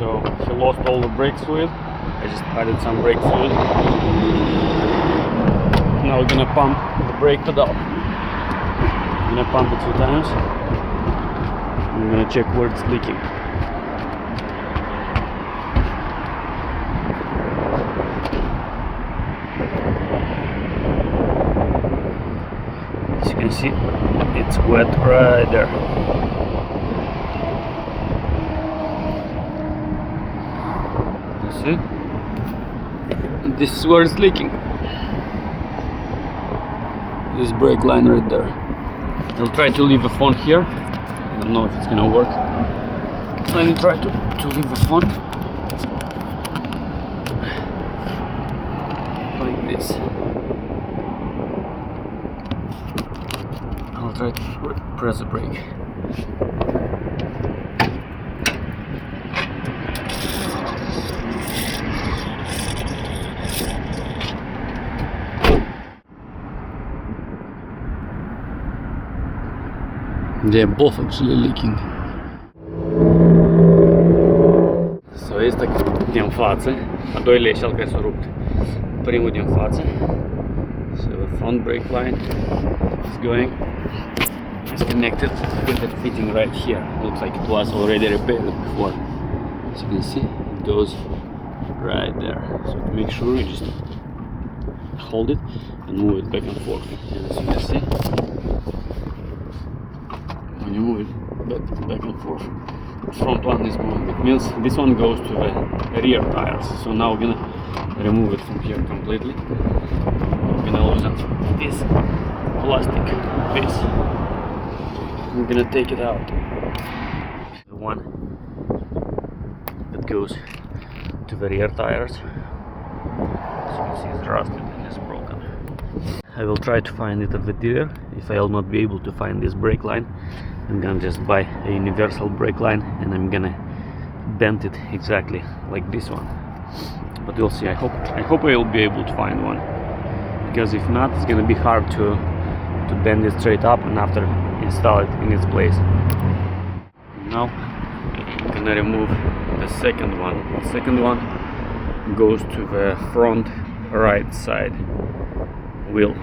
so he lost all the brake fluid. I just added some brake fluid. Now we're gonna pump the brake pedal. I'm gonna pump it 2 times. I'm gonna check where it's leaking. As you can see, it's wet right there. You see? This is where it's leaking. This brake line right there. I'll try to leave the phone here. I don't know if it's gonna work. Let me try to leave the phone like this. I'll try to press the brake. They're both actually leaking. So este din față, a doilea e cel care s-a rupt. Primul din față. So the front brake line is going. It's connected with the fitting right here. Looks like it was already repaired before. As you can see, it goes right there. So to make sure you just hold it and move it back and forth. And as you can see, when you move it back and forth, the front one is moving. It means this one goes to the rear tires. So now we're gonna remove it from here completely. We're gonna loosen this plastic piece. We're gonna take it out. The one that goes to the rear tires, as you can see, it's rusted and it's broken. I will try to find it at the dealer. If I'll not be able to find this brake line, I'm gonna just buy a universal brake line and I'm gonna bend it exactly like this one. But we'll see. I hope I'll be able to find one, because if not, it's gonna be hard to bend it straight up and after install it in its place. Now I'm gonna remove the second one. The second one goes to the front right side wheel.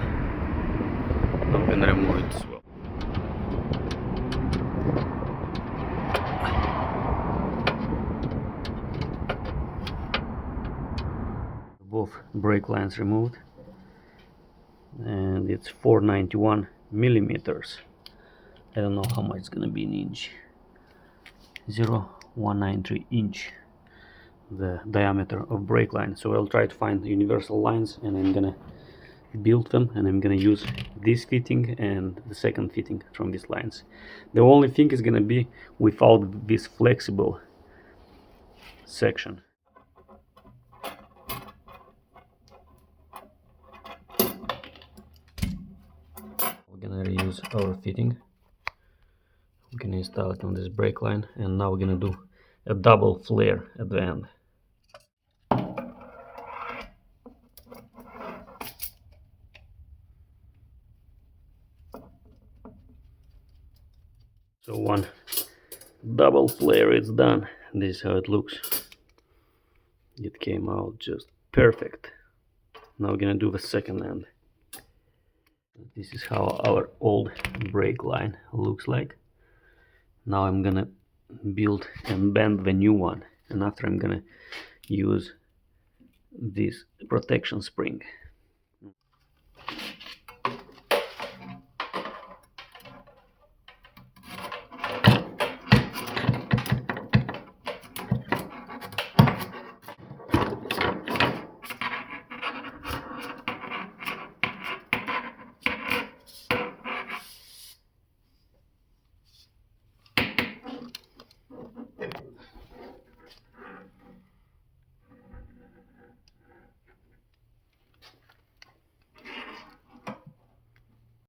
I'm gonna remove it as well. Both brake lines removed, and it's 491 millimeters. I don't know how much it's gonna be in inch. 0.193 inch the diameter of brake line. So I'll try to find universal lines and I'm gonna build them, and I'm gonna use this fitting and the second fitting from these lines. The only thing is gonna be without this flexible section. We're gonna reuse our fitting. We're gonna install it on this brake line, and now we're gonna do a double flare at the end. So one double flare is done. This is how it looks. It came out just perfect. Now we're gonna do the second end. This is how our old brake line looks like. Now I'm gonna build and bend the new one, and after I'm gonna use this protection spring.